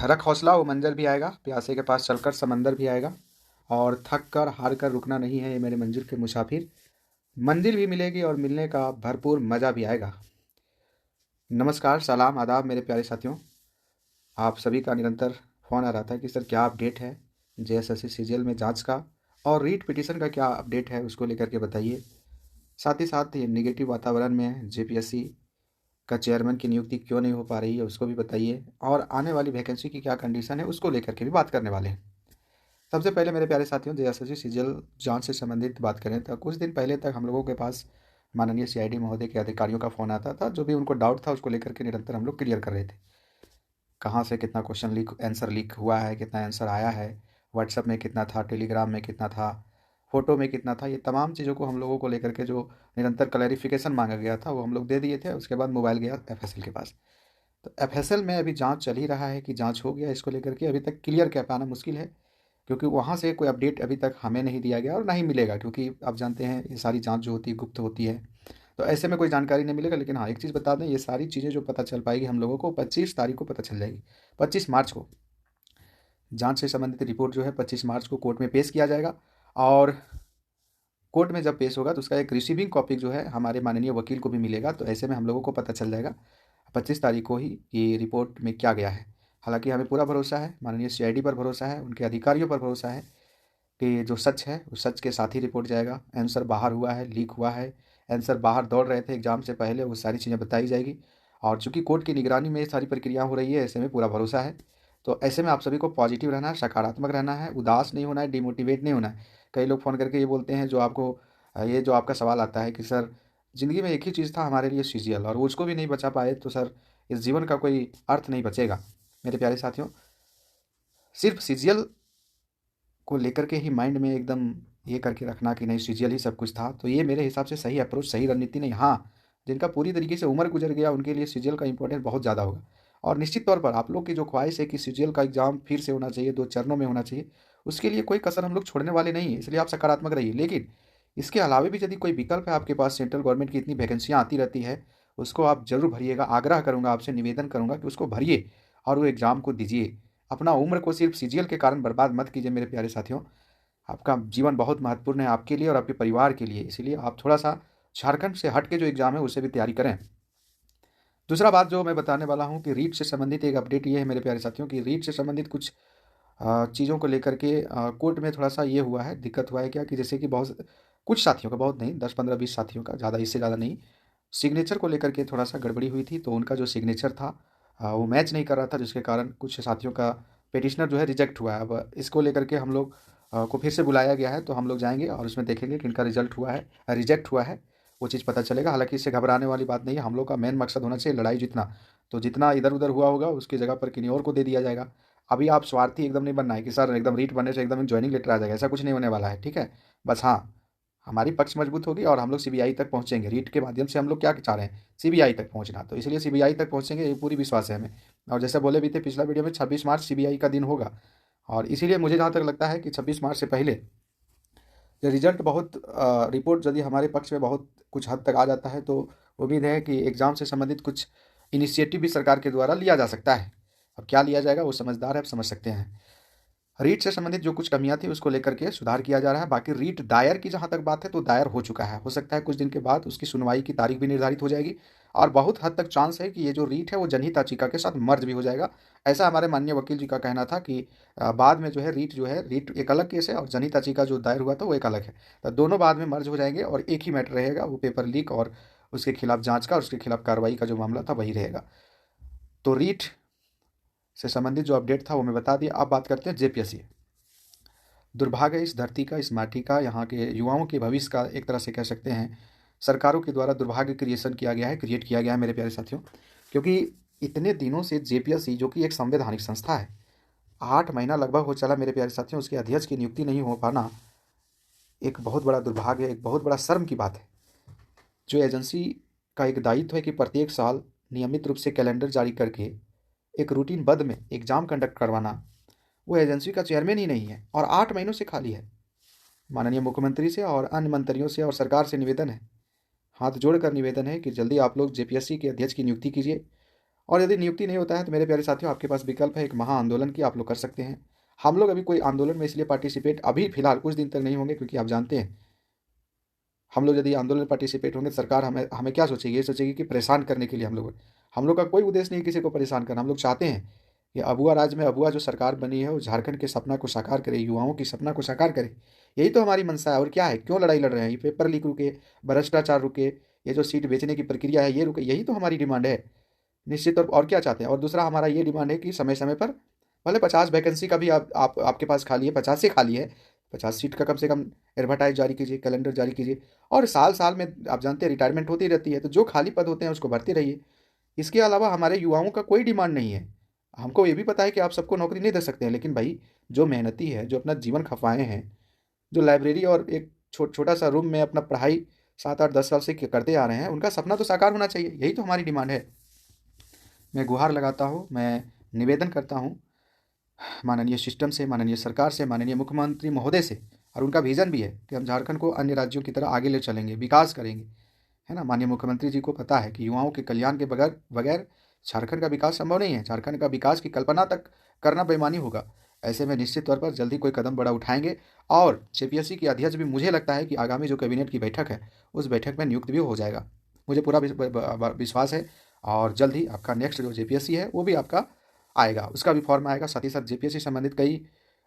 रख हौसला वो मंज़र भी आएगा, प्यासे के पास चलकर समंदर भी आएगा, और थक कर हार कर रुकना नहीं है ये मेरे मंजिल के मुसाफिर। मंजिल भी मिलेगी और मिलने का भरपूर मज़ा भी आएगा। नमस्कार, सलाम, आदाब मेरे प्यारे साथियों। आप सभी का निरंतर फ़ोन आ रहा था कि सर क्या अपडेट है जेएसएससी सीजीएल में जांच का, और रीट पिटीशन का क्या अपडेट है उसको लेकर के बताइए। साथ ही साथ ये निगेटिव वातावरण में जेपीएससी का चेयरमैन की नियुक्ति क्यों नहीं हो पा रही है उसको भी बताइए, और आने वाली वैकेंसी की क्या कंडीशन है उसको लेकर के भी बात करने वाले हैं। सबसे पहले मेरे प्यारे साथियों, जेएसएससी सीजीएल जांच से संबंधित बात करें तो कुछ दिन पहले तक हम लोगों के पास माननीय सीआईडी महोदय के अधिकारियों का फ़ोन आता था। जो भी उनको डाउट था उसको लेकर के निरंतर हम लोग क्लियर कर रहे थे। कहाँ से कितना क्वेश्चन लीक आंसर लीक हुआ है, कितना आंसर आया है, व्हाट्सएप में कितना था, टेलीग्राम में कितना था, फ़ोटो में कितना था, ये तमाम चीज़ों को हम लोगों को लेकर के जो निरंतर क्लैरिफिकेशन मांगा गया था वो हम लोग दे दिए थे। उसके बाद मोबाइल गया एफएसएल के पास। तो एफएसएल में अभी जांच चल ही रहा है कि जांच हो गया इसको लेकर के अभी तक क्लियर कह पाना मुश्किल है, क्योंकि वहाँ से कोई अपडेट अभी तक हमें नहीं दिया गया और ना ही मिलेगा, क्योंकि आप जानते हैं ये सारी जांच जो होती है गुप्त होती है। तो ऐसे में कोई जानकारी नहीं मिलेगा। लेकिन हाँ, एक चीज़ बता दें, ये सारी चीज़ें जो पता चल पाएगी हम लोगों को 25 तारीख को पता चल जाएगी। 25 मार्च को जांच से संबंधित रिपोर्ट जो है 25 मार्च को कोर्ट में पेश किया जाएगा, और कोर्ट में जब पेश होगा तो उसका एक रिसीविंग कॉपी जो है हमारे माननीय वकील को भी मिलेगा। तो ऐसे में हम लोगों को पता चल जाएगा 25 तारीख को ही कि रिपोर्ट में क्या गया है। हालांकि हमें पूरा भरोसा है, माननीय सीआईडी पर भरोसा है, उनके अधिकारियों पर भरोसा है कि जो सच है उस सच के साथ ही रिपोर्ट जाएगा। आंसर बाहर हुआ है, लीक हुआ है, आंसर बाहर दौड़ रहे थे एग्ज़ाम से पहले, वो सारी चीज़ें बताई जाएगी। और चूंकि कोर्ट की निगरानी में ये सारी प्रक्रिया हो रही है, ऐसे में पूरा भरोसा है। तो ऐसे में आप सभी को पॉजिटिव रहना है, सकारात्मक रहना है, उदास नहीं होना है, डिमोटिवेट नहीं होना है। कई लोग फ़ोन करके ये बोलते हैं, जो आपको ये जो आपका सवाल आता है कि सर ज़िंदगी में एक ही चीज़ था हमारे लिए, सीजीएल, और वो उसको भी नहीं बचा पाए, तो सर इस जीवन का कोई अर्थ नहीं बचेगा। मेरे प्यारे साथियों, सिर्फ सीजीएल को लेकर के ही माइंड में एकदम ये करके रखना कि नहीं सीजीएल ही सब कुछ था, तो ये मेरे हिसाब से सही अप्रोच, सही रणनीति नहीं। हाँ, जिनका पूरी तरीके से उम्र गुजर गया उनके लिए सीजीएल का इंपॉर्टेंस बहुत ज़्यादा होगा। और निश्चित तौर पर आप लोग की जो ख्वाहिश है कि सीजीएल का एग्ज़ाम फिर से होना चाहिए, 2 चरणों में होना चाहिए, उसके लिए कोई कसर हम लोग छोड़ने वाले नहीं हैं, इसलिए आप सकारात्मक रहिए। लेकिन इसके अलावा भी यदि कोई विकल्प है आपके पास, सेंट्रल गवर्नमेंट की इतनी वैकेंसियाँ आती रहती है, उसको आप ज़रूर भरिएगा। आग्रह करूँगा आपसे, निवेदन करूँगा कि उसको भरिए और वो एग्ज़ाम को दीजिए। अपना उम्र को सिर्फ सीजीएल के कारण बर्बाद मत कीजिए मेरे प्यारे साथियों। आपका जीवन बहुत महत्वपूर्ण है आपके लिए और आपके परिवार के लिए, इसीलिए आप थोड़ा-सा झारखंड से हट के जो एग्ज़ाम है उससे भी तैयारी करें। दूसरा बात जो मैं बताने वाला हूँ कि रीट से संबंधित एक अपडेट ये है मेरे प्यारे साथियों, कि रीट से संबंधित कुछ चीज़ों को लेकर के कोर्ट में थोड़ा-सा ये हुआ है, दिक्कत हुआ है क्या, कि जैसे कि बहुत कुछ साथियों का, बहुत नहीं, 10, 15, 20 साथियों का, ज़्यादा, इससे ज़्यादा नहीं, सिग्नेचर को लेकर के थोड़ा-सा गड़बड़ी हुई थी। तो उनका जो सिग्नेचर था वो मैच नहीं कर रहा था, जिसके कारण कुछ साथियों का पिटीशनर जो है रिजेक्ट हुआ है। अब इसको लेकर के हम लोग को फिर से बुलाया गया है, तो हम लोग जाएँगे और उसमें देखेंगे कि इनका रिज़ल्ट हुआ है, रिजेक्ट हुआ है, वो चीज़ पता चलेगा। हालाँकि इससे घबराने वाली बात नहीं है, हम लोग का मेन मकसद होना चाहिए लड़ाई जीतना। तो जितना इधर-उधर हुआ होगा उसकी जगह पर किन्हीं और को दे दिया जाएगा। अभी आप स्वार्थी एकदम नहीं बनना है कि सर एकदम रीट बनने से एकदम जॉइनिंग लेटर आ जाएगा, ऐसा कुछ नहीं होने वाला है, ठीक है? बस हाँ, हमारी पक्ष मजबूत होगी और हम लोग सीबीआई तक पहुँचेंगे। रीट के माध्यम से हम लोग क्या चाह रहे हैं? सीबीआई तक पहुँचना, तो इसलिए सीबीआई तक पहुँचेंगे, ये पूरी विश्वास है हमें। और जैसे बोले भी थे पिछला वीडियो में, 26 मार्च सीबीआई का दिन होगा, और इसीलिए मुझे जहाँ तक लगता है कि 26 मार्च से पहले ये रिजल्ट बहुत रिपोर्ट यदि हमारे पक्ष में बहुत कुछ हद तक आ जाता है, तो उम्मीद है कि एग्ज़ाम से संबंधित कुछ इनिशिएटिव भी सरकार के द्वारा लिया जा सकता है। अब क्या लिया जाएगा वो समझदार है, आप समझ सकते हैं। रीट से संबंधित जो कुछ कमियां थी उसको लेकर के सुधार किया जा रहा है। बाकी रीट दायर की जहां तक बात है, तो दायर हो चुका है, हो सकता है कुछ दिन के बाद उसकी सुनवाई की तारीख भी निर्धारित हो जाएगी, और बहुत हद तक चांस है कि ये जो रीट है वो जनहित याचिका के साथ मर्ज भी हो जाएगा। ऐसा हमारे माननीय वकील जी का कहना था कि बाद में जो है रीट एक अलग केस है और जनहित याचिका जो दायर हुआ था वो एक अलग है, तो दोनों बाद में मर्ज हो जाएंगे और एक ही मैटर रहेगा, वो पेपर लीक और उसके खिलाफ जांच का और उसके खिलाफ कार्रवाई का जो मामला था वही रहेगा। तो रीट से संबंधित जो अपडेट था वो मैं बता दिया। अब बात करते हैं जेपीएससी। दुर्भाग्य इस धरती का, इस माटी का, यहाँ के युवाओं के भविष्य का, एक तरह से कह सकते हैं सरकारों के द्वारा दुर्भाग्य क्रिएट किया गया है मेरे प्यारे साथियों। क्योंकि इतने दिनों से जेपीएससी, जो कि एक संवैधानिक संस्था है, 8 महीना लगभग हो चला मेरे प्यारे साथियों, उसके अध्यक्ष की नियुक्ति नहीं हो पाना एक बहुत बड़ा दुर्भाग्य है, एक बहुत बड़ा शर्म की बात है। जो एजेंसी का एक दायित्व है कि प्रत्येक साल नियमित रूप से कैलेंडर जारी करके एक रूटीनबद्ध में एग्जाम कंडक्ट करवाना, वो एजेंसी का चेयरमैन ही नहीं है और 8 महीनों से खाली है। माननीय मुख्यमंत्री से और अन्य मंत्रियों से और सरकार से निवेदन है, हाथ जोड़कर निवेदन है कि जल्दी आप लोग जेपीएससी के अध्यक्ष की नियुक्ति कीजिए और यदि नियुक्ति नहीं होता है तो मेरे प्यारे साथियों, आपके पास विकल्प है एक महाआंदोलन की, आप लोग कर सकते हैं। हम लोग अभी कोई आंदोलन में इसलिए पार्टिसिपेट अभी फिलहाल कुछ दिन तक नहीं होंगे, क्योंकि आप जानते हैं हम लोग यदि आंदोलन में पार्टिसिपेट होंगे तो सरकार हमें हमें क्या सोचेगी, ये सोचेगी कि परेशान करने के लिए हम लोग का कोई उद्देश्य नहीं है किसी को परेशान करना। हम लोग चाहते हैं कि अबुआ राज्य में अबुआ जो सरकार बनी है वो झारखंड के सपना को साकार करे, युवाओं की सपना को साकार करे। यही तो हमारी मंशा है। और क्या है, क्यों लड़ाई लड़ रहे हैं? ये पेपर लीक रुके, भ्रष्टाचार रुके, ये जो सीट बेचने की प्रक्रिया है ये रुके, यही तो हमारी डिमांड है निश्चित तौर पर। और क्या चाहते हैं? और दूसरा हमारा ये डिमांड है कि समय समय पर भले 50 वैकेंसी का भी आपके पास खाली है, 50 से खाली है, 50 सीट का कम से कम एडवर्टाइज जारी कीजिए, कैलेंडर जारी कीजिए। और साल साल में आप जानते हैं रिटायरमेंट होती रहती है, तो जो खाली पद होते हैं उसको भरते रहिए। इसके अलावा हमारे युवाओं का कोई डिमांड नहीं है। हमको ये भी पता है कि आप सबको नौकरी नहीं दे सकते हैं, लेकिन भाई जो मेहनती है, जो अपना जीवन खपाए हैं, जो लाइब्रेरी और एक छोटा सा रूम में अपना पढ़ाई 7 8 10 साल से करते आ रहे हैं, उनका सपना तो साकार होना चाहिए। यही तो हमारी डिमांड है। मैं गुहार लगाता हूँ, मैं निवेदन करता हूँ माननीय सिस्टम से, माननीय सरकार से, माननीय मुख्यमंत्री महोदय से। और उनका विज़न भी है कि हम झारखंड को अन्य राज्यों की तरह आगे ले चलेंगे, विकास करेंगे, है ना। माननीय मुख्यमंत्री जी को पता है कि युवाओं के कल्याण के बगैर बगैर झारखंड का विकास संभव नहीं है। झारखंड का विकास की कल्पना तक करना बेईमानी होगा। ऐसे में निश्चित तौर पर जल्दी कोई कदम बड़ा उठाएंगे। और जेपीएससी की अध्यक्ष भी मुझे लगता है कि आगामी जो कैबिनेट की बैठक है उस बैठक में नियुक्त भी हो जाएगा। मुझे पूरा विश्वास है। और जल्द ही आपका नेक्स्ट जो जेपीएससी है वो भी आपका आएगा, उसका भी फॉर्म आएगा। साथ ही साथ जेपीएससी संबंधित कई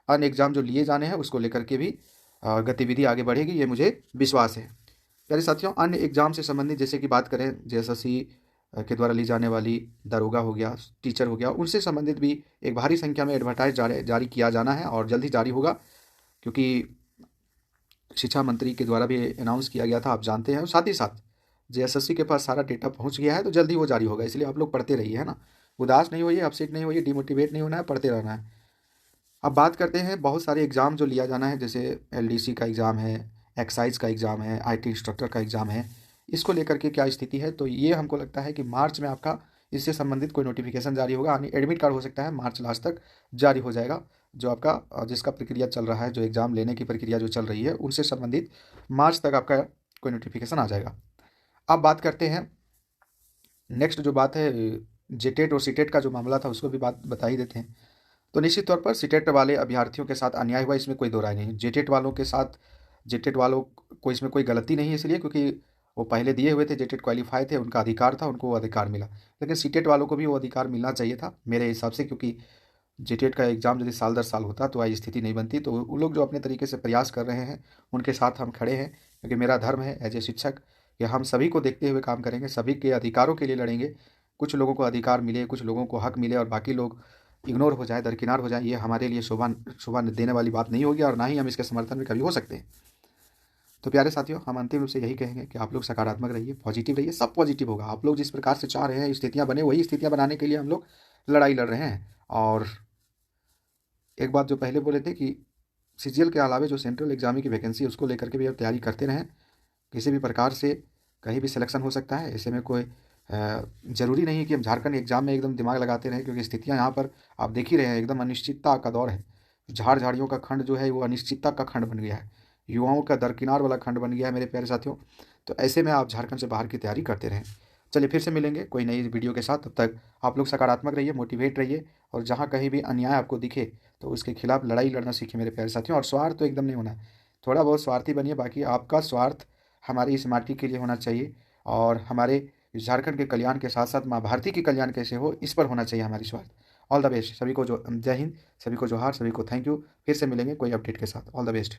अन्य एग्जाम जो लिए जाने हैं उसको लेकर के भी गतिविधि आगे बढ़ेगी, ये मुझे विश्वास है। प्यारे साथियों, अन्य एग्जाम से संबंधित जैसे कि बात करें जेएसएससी के द्वारा ली जाने वाली दरोगा हो गया, टीचर हो गया, उनसे संबंधित भी एक भारी संख्या में एडवर्टाइज जारी किया जाना है और जल्द ही जारी होगा, क्योंकि शिक्षा मंत्री के द्वारा भी अनाउंस किया गया था, आप जानते हैं। और साथ ही साथ जेएसएससी के पास सारा डेटा पहुंच गया है, तो जल्दी वो जारी होगा। इसलिए आप लोग पढ़ते रहिए, है ना। उदास नहीं होइए, अपसेट नहीं होइए, डिमोटिवेट नहीं होना है, पढ़ते रहना है। अब बात करते हैं बहुत सारे एग्ज़ाम जो लिया जाना है, जैसे एलडीसी का एग्ज़ाम है, एक्साइज का एग्ज़ाम है, आईटी इंस्ट्रक्टर का एग्ज़ाम है। इसको लेकर के क्या स्थिति है, तो ये हमको लगता है कि मार्च में आपका इससे संबंधित कोई नोटिफिकेशन जारी होगा, यानी एडमिट कार्ड हो सकता है मार्च लास्ट तक जारी हो जाएगा। जो आपका जिसका प्रक्रिया चल रहा है, जो एग्ज़ाम लेने की प्रक्रिया जो चल रही है, उनसे संबंधित मार्च तक आपका कोई नोटिफिकेशन आ जाएगा। अब बात करते हैं नेक्स्ट जो बात है, जेटेट और सीटेट का जो मामला था उसको भी बात बता ही देते हैं। तो निश्चित तौर पर सीटेट वाले अभ्यर्थियों के साथ अन्याय हुआ, इसमें कोई दो राय नहीं। जेटेट वालों के साथ, जेटेट वालों को इसमें कोई गलती नहीं है, इसलिए क्योंकि वो पहले दिए हुए थे, जेटेट क्वालिफाई थे, उनका अधिकार था, उनको वो अधिकार मिला। लेकिन सीटेट वालों को भी वो अधिकार मिलना चाहिए था मेरे हिसाब से, क्योंकि जेटेट का एग्ज़ाम यदि साल दर साल होता तो आई स्थिति नहीं बनती। तो वो लोग जो अपने तरीके से प्रयास कर रहे हैं उनके साथ हम खड़े हैं, क्योंकि मेरा धर्म है एज ए शिक्षक कि हम सभी को देखते हुए काम करेंगे, सभी के अधिकारों के लिए लड़ेंगे। कुछ लोगों को अधिकार मिले, कुछ लोगों को हक मिले और बाकी लोग इग्नोर हो जाए, दरकिनार हो जाए, ये हमारे लिए शोभा शोभा देने वाली बात नहीं होगी, और ना ही हम इसके समर्थन में कभी हो सकते हैं। तो प्यारे साथियों, हम अंतिम रूप से यही कहेंगे कि आप लोग सकारात्मक रहिए, पॉजिटिव रहिए, सब पॉजिटिव होगा। आप लोग जिस प्रकार से चाह रहे हैं स्थितियाँ बने, वही स्थितियाँ बनाने के लिए हम लोग लड़ाई लड़ रहे हैं। और एक बात जो पहले बोले थे कि सीजीएल के अलावा जो सेंट्रल एग्जामी की वैकेंसी है उसको लेकर के भी अब तैयारी करते रहें। किसी भी प्रकार से कहीं भी सिलेक्शन हो सकता है, ऐसे में कोई ज़रूरी नहीं है कि हम झारखंड एग्जाम में एकदम दिमाग लगाते रहें, क्योंकि स्थितियाँ यहाँ पर आप देख ही रहे हैं, एकदम अनिश्चितता का दौर है। झाड़ियों का खंड जो है वो अनिश्चितता का खंड बन गया है, युवाओं का दरकिनार वाला खंड बन गया है मेरे प्यारे साथियों। तो ऐसे में आप झारखंड से बाहर की तैयारी करते रहें। चलिए फिर से मिलेंगे कोई नई वीडियो के साथ, तब तक आप लोग सकारात्मक रहिए, मोटिवेट रहिए, और जहाँ कहीं भी अन्याय आपको दिखे तो उसके खिलाफ लड़ाई लड़ना सीखिए मेरे प्यारे साथियों। और स्वार्थ तो एकदम नहीं होना है, थोड़ा बहुत स्वार्थी बनिए, बाकी आपका स्वार्थ हमारी इस माटी के लिए होना चाहिए, और हमारे झारखंड के कल्याण के साथ साथ माँ भारती की कल्याण कैसे हो, इस पर होना चाहिए हमारी स्वार्थ। ऑल द बेस्ट सभी को, जो जय हिंद, सभी को जोहार, सभी को थैंक यू। फिर से मिलेंगे कोई अपडेट के साथ। All the best.